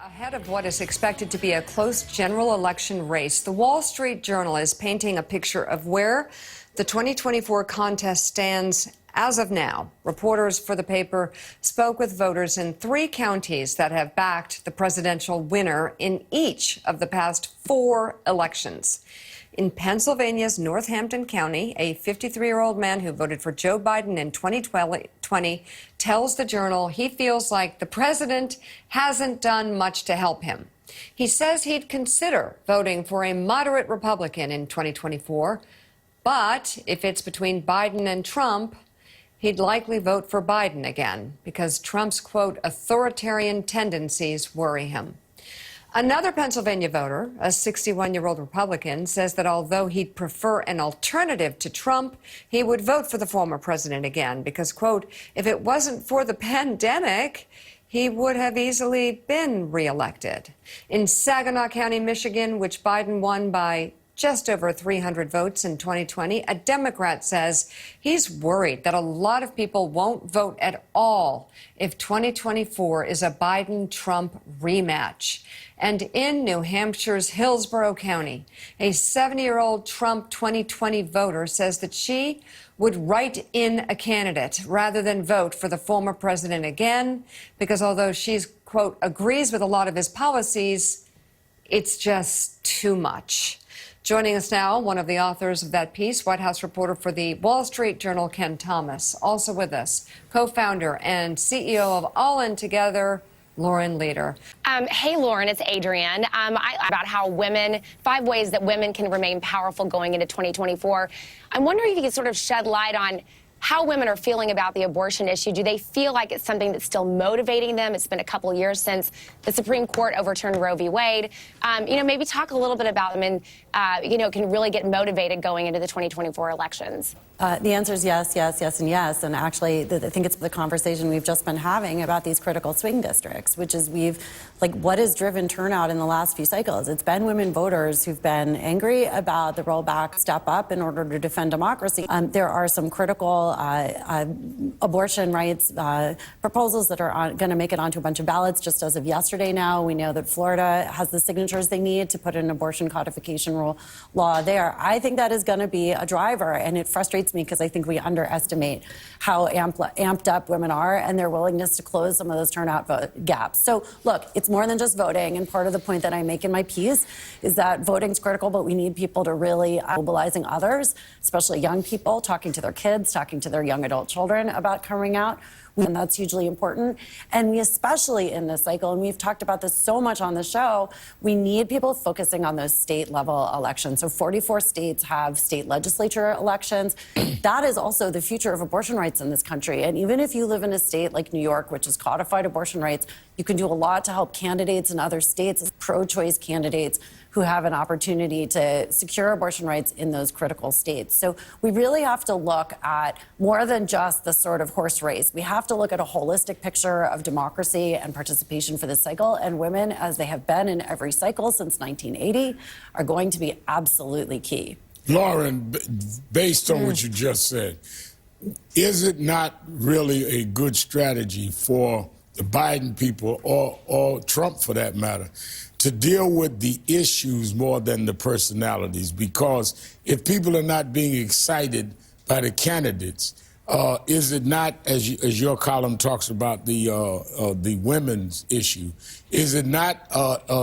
Ahead of what is expected to be a close general election race, the Wall Street Journal is painting a picture of where the 2024 contest stands as of now. Reporters for the paper spoke with voters in 3 counties that have backed the presidential winner in each of the past 4 elections. In Pennsylvania's Northampton County, a 53-year-old man who voted for Joe Biden in 2020 tells the Journal he feels like the president hasn't done much to help him. He says he'd consider voting for a moderate Republican in 2024, but if it's between Biden and Trump, he'd likely vote for Biden again because Trump's, quote, authoritarian tendencies worry him. Another Pennsylvania voter, a 61-year-old Republican, says that although he'd prefer an alternative to Trump, he would vote for the former president again because, quote, if it wasn't for the pandemic, he would have easily been reelected. In Saginaw County, Michigan, which Biden won by just over 300 votes in 2020, a Democrat says he's worried that a lot of people won't vote at all if 2024 is a Biden-Trump rematch. And in New Hampshire's Hillsborough County, a 70-year-old Trump 2020 voter says that she would write in a candidate rather than vote for the former president again, because although she's, quote, agrees with a lot of his policies, it's just too much. Joining us now, one of the authors of that piece, White House reporter for the Wall Street Journal, Ken Thomas. Also with us, co-founder and CEO of All In Together, Lauren Leader. Hey, Lauren, it's Adrienne. About how 5 ways that women can remain powerful going into 2024. I'm wondering if you could sort of shed light on how women are feeling about the abortion issue. Do they feel like it's something that's still motivating them? It's been a couple of years since the Supreme Court overturned Roe v. Wade. Maybe talk a little bit about them and, can really get motivated going into the 2024 elections. The answer is yes, yes, yes, and yes. And actually, I think it's the conversation we've just been having about these critical swing districts, which is what has driven turnout in the last few cycles? It's been women voters who've been angry about the rollback step up in order to defend democracy. There are some critical abortion rights proposals that are going to make it onto a bunch of ballots just as of yesterday now. We know that Florida has the signatures they need to put an abortion codification law there. I think that is going to be a driver, and it frustrates me because I think we underestimate how amped up women are and their willingness to close some of those turnout gaps. So, look, it's more than just voting, and part of the point that I make in my piece is that voting's critical, but we need people to really mobilizing others, especially young people, talking to their kids, talking to their young adult children about coming out. And that's hugely important. And we especially in this cycle, and we've talked about this so much on the show, we need people focusing on those state level elections. So 44 states have state legislature elections. That is also the future of abortion rights in this country. And even if you live in a state like New York, which has codified abortion rights, you can do a lot to help candidates in other states, pro-choice candidates who have an opportunity to secure abortion rights in those critical states. So we really have to look at more than just the sort of horse race. We have to look at a holistic picture of democracy and participation for this cycle. And women, as they have been in every cycle since 1980, are going to be absolutely key. Lauren, based on what you just said, is it not really a good strategy for the Biden people, or Trump for that matter, to deal with the issues more than the personalities? Because if people are not being excited by the candidates, is it not, as your column talks about the women's issue, is it not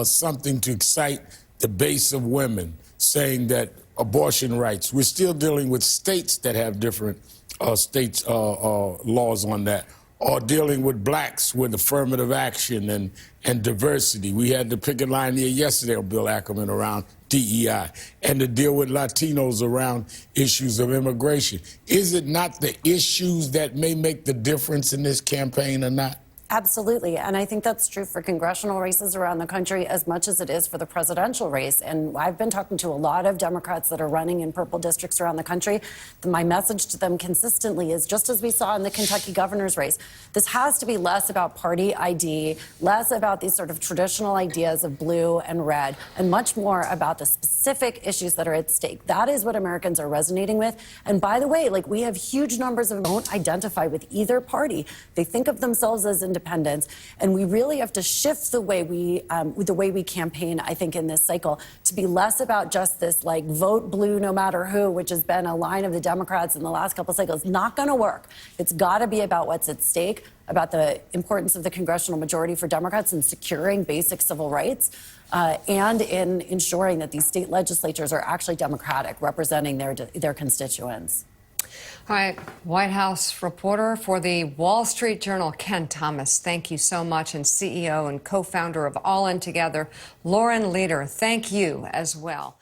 something to excite the base of women, saying that abortion rights, we're still dealing with states that have different laws on that, or dealing with blacks with affirmative action and diversity. We had the picket line here yesterday on Bill Ackerman around DEI, and to deal with Latinos around issues of immigration. Is it not the issues that may make the difference in this campaign or not? Absolutely. And I think that's true for congressional races around the country as much as it is for the presidential race. And I've been talking to a lot of Democrats that are running in purple districts around the country. My message to them consistently is, just as we saw in the Kentucky governor's race, this has to be less about party ID, less about these sort of traditional ideas of blue and red, and much more about the specific issues that are at stake. That is what Americans are resonating with. And by the way, we have huge numbers of don't identify with either party. They think of themselves as independent. independence. And we really have to shift the way we campaign, I think, in this cycle, to be less about just this like vote blue no matter who, which has been a line of the Democrats in the last couple of cycles. Not going to work. It's got to be about what's at stake, about the importance of the congressional majority for Democrats in securing basic civil rights, and in ensuring that these state legislatures are actually democratic, representing their constituents. All right, White House reporter for the Wall Street Journal, Ken Thomas, thank you so much, and CEO and co-founder of All In Together, Lauren Leader, thank you as well.